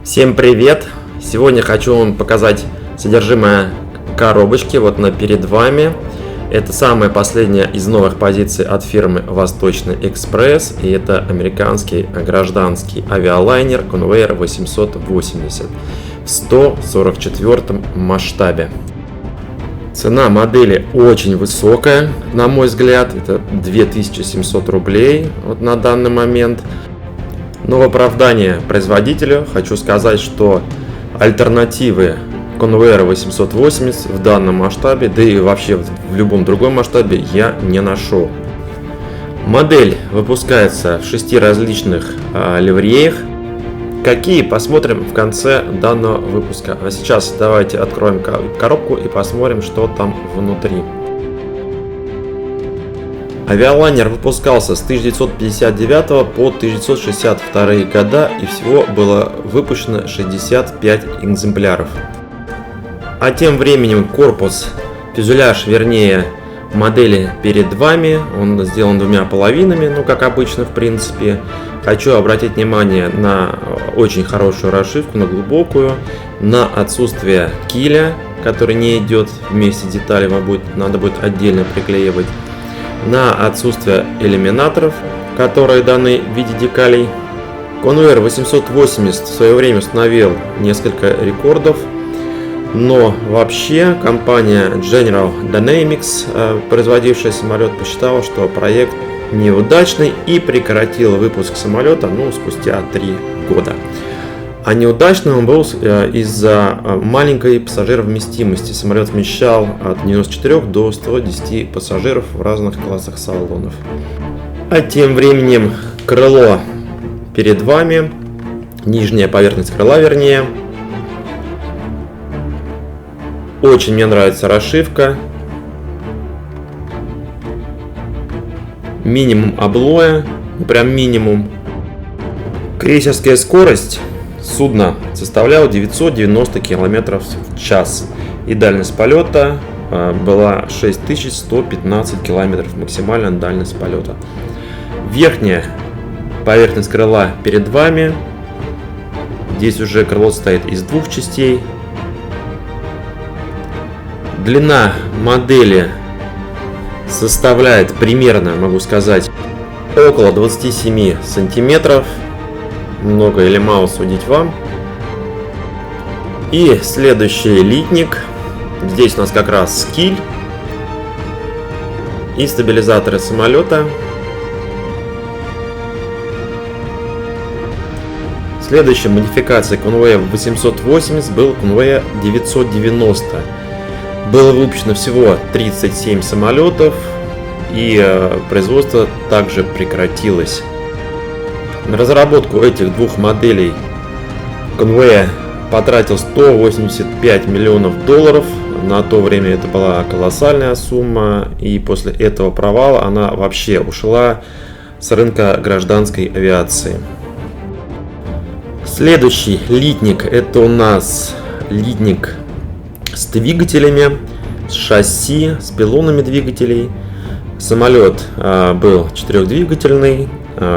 Всем привет! Сегодня хочу вам показать содержимое коробочки. Вот она перед вами. Это самая последняя из новых позиций от фирмы Восточный Экспресс. И это американский гражданский авиалайнер Convair 880 в 144 масштабе. Цена модели очень высокая, на мой взгляд. Это 2700 рублей вот на данный момент. Но в оправдание производителю хочу сказать, что альтернативы Convair 880 в данном масштабе, да и вообще в любом другом масштабе я не нашел. Модель выпускается в 6 различных ливреях. Какие, посмотрим в конце данного выпуска. А сейчас давайте откроем коробку и посмотрим, что там внутри. Авиалайнер выпускался с 1959 по 1962 года, и всего было выпущено 65 экземпляров. А тем временем корпус, фюзеляж, вернее, модели перед вами, он сделан двумя половинами, ну как обычно в принципе. Хочу обратить внимание на очень хорошую расшивку, на глубокую, на отсутствие киля, который не идет вместе с деталями, надо будет отдельно приклеивать. На отсутствие иллюминаторов, которые даны в виде декалей. Convair 880 в свое время установил несколько рекордов, но вообще компания General Dynamics, производившая самолет, посчитала, что проект неудачный и прекратила выпуск самолета спустя 3 года. А неудачным он был из-за маленькой пассажировместимости. Самолет вмещал от 94 до 110 пассажиров в разных классах салонов. А тем временем крыло перед вами, нижняя поверхность крыла вернее. Очень мне нравится расшивка. Минимум облоя, прям минимум. Крейсерская скорость судна составляла 990 км в час. И дальность полета была 6115 км, максимальная дальность полета. Верхняя поверхность крыла перед вами. Здесь уже крыло состоит из двух частей. Длина модели составляет примерно, могу сказать, около 27 сантиметров. Много или мало судить вам. И следующий литник. Здесь у нас как раз киль и стабилизаторы самолета. Следующей модификацией Convair 880 был Convair 990. Было выпущено всего 37 самолетов, и производство также прекратилось. На разработку этих двух моделей Convair потратил 185 миллионов долларов. На то время это была колоссальная сумма, и после этого провала она вообще ушла с рынка гражданской авиации. Следующий литник — это у нас литник с двигателями, с шасси, с пилонами двигателей. Самолет был 4-двигательный.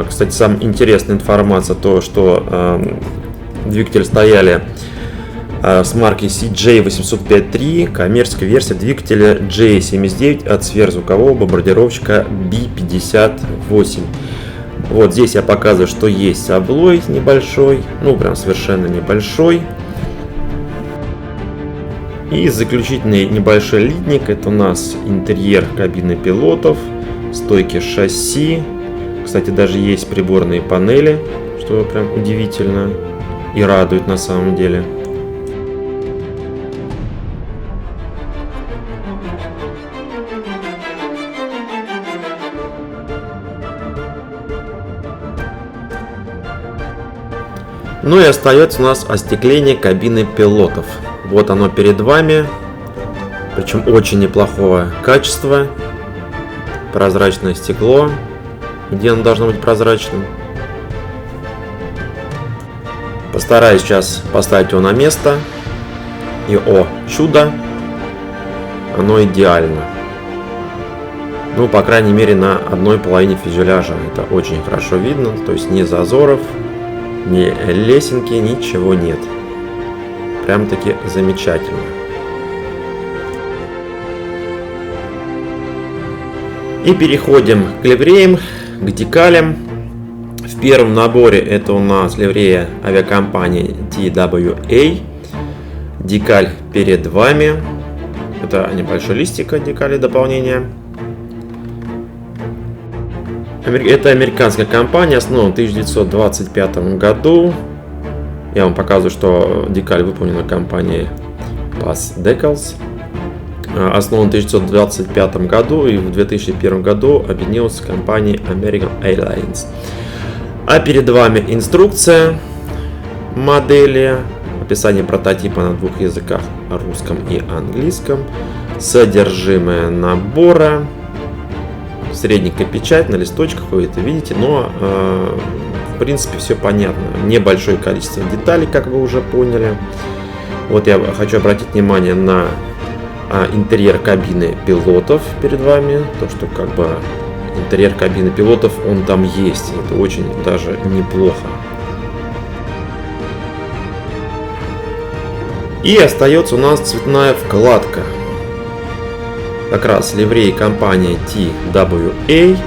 Кстати, самая интересная информация то, что двигатели стояли с марки CJ805-3, коммерческая версия двигателя J79 от сверхзвукового бомбардировщика B-58. Вот здесь я показываю, что есть облой небольшой, прям совершенно небольшой. И заключительный небольшой литник — это у нас интерьер кабины пилотов, стойки шасси. Кстати, даже есть приборные панели, что прям удивительно и радует на самом деле. Ну и остается у нас остекление кабины пилотов. Вот оно перед вами, причем очень неплохого качества. Прозрачное стекло. Где оно должно быть прозрачным? Постараюсь сейчас поставить его на место. И чудо! Оно идеально. По крайней мере, на одной половине фюзеляжа. Это очень хорошо видно, то есть ни зазоров, ни лесенки, ничего нет. Прям-таки замечательно. И переходим к ливреям, к декалям. В первом наборе это у нас ливрея авиакомпании TWA. Декаль перед вами. Это небольшой листик от декали дополнения. Это американская компания, основана в 1925 году. Я вам показываю, что декаль выполнена компанией Pass Decals. Основан в 1925 году и в 2001 году объединилась с компанией American Airlines. А перед вами инструкция модели, описание прототипа на двух языках, русском и английском, содержимое набора, средненькая печать на листочках, вы это видите, но в принципе все понятно. Небольшое количество деталей, как вы уже поняли. Вот я хочу обратить внимание на интерьер кабины пилотов перед вами, то что как бы интерьер кабины пилотов он там есть, это очень даже неплохо. И остается у нас цветная вкладка, как раз ливреи компании TWA,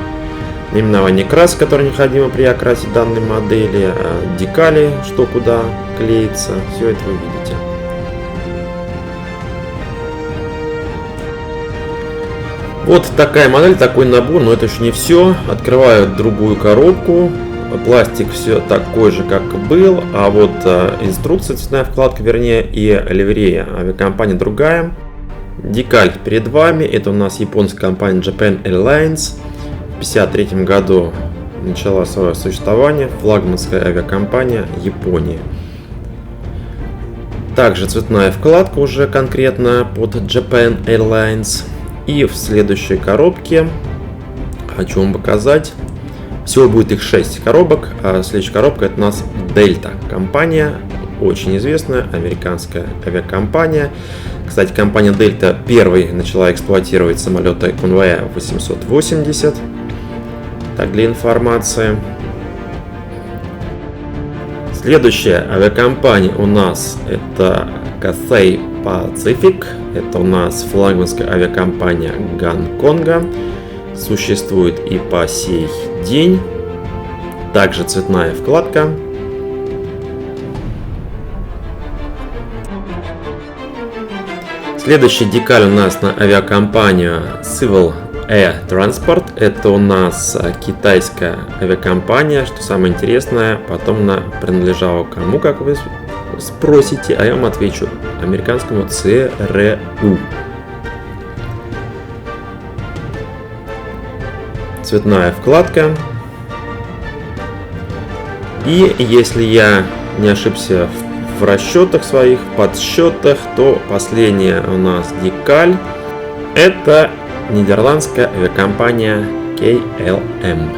наименование красок, которые необходимо при окрасе данной модели, декали, что куда клеится, все это вы видите. Вот такая модель, такой набор, но это еще не все. Открываю другую коробку. Пластик все такой же, как и был, а вот инструкция, цветная вкладка, вернее, и ливрея авиакомпания другая. Декаль перед вами. Это у нас японская компания Japan Airlines. В 1953 году начала свое существование. Флагманская авиакомпания Японии. Также цветная вкладка уже конкретно под Japan Airlines. И в следующей коробке хочу вам показать. Всего будет их 6 коробок. А следующая коробка это у нас Delta компания. Очень известная американская авиакомпания. Кстати, компания Delta первой начала эксплуатировать самолеты Convair 880. Так, для информации. Следующая авиакомпания у нас это Cathay Pacific. Это у нас флагманская авиакомпания Гонконга. Существует и по сей день. Также цветная вкладка. Следующий декаль у нас на авиакомпанию Civil Air Transport. Это у нас китайская авиакомпания. Что самое интересное, потом она принадлежала кому, как вы спросите, а я вам отвечу. Американскому ЦРУ. Цветная вкладка. И если я не ошибся в расчетах своих, в подсчетах, то последняя у нас декаль это нидерландская авиакомпания KLM.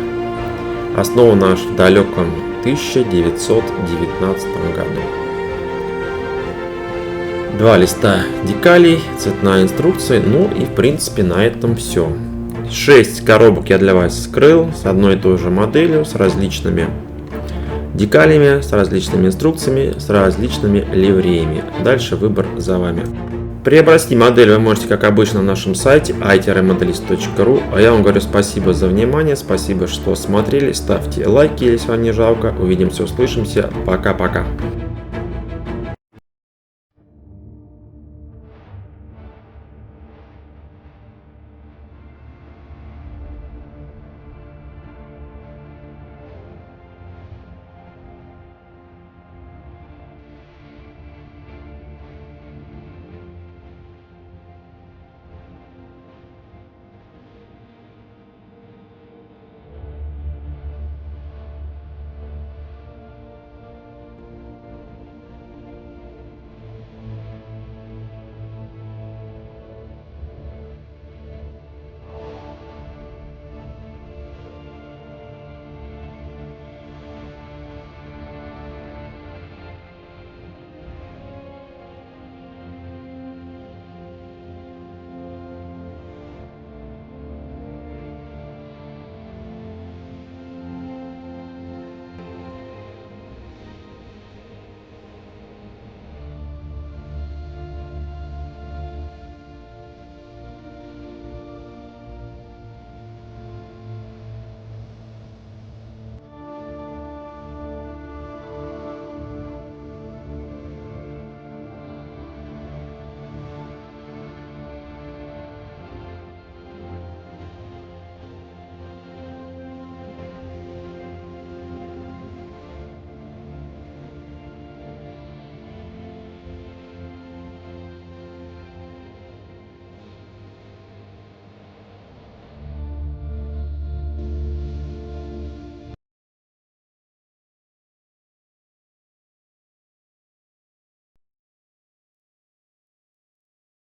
Основана аж в далеком 1919 году. Два листа декалей, цветная инструкция, ну и в принципе на этом все. 6 коробок я для вас вскрыл с одной и той же моделью, с различными декалями, с различными инструкциями, с различными ливреями. Дальше выбор за вами. Приобрести модель вы можете, как обычно, на нашем сайте it-modelist.ru. А я вам говорю спасибо за внимание, спасибо, что смотрели. Ставьте лайки, если вам не жалко. Увидимся, услышимся. Пока-пока.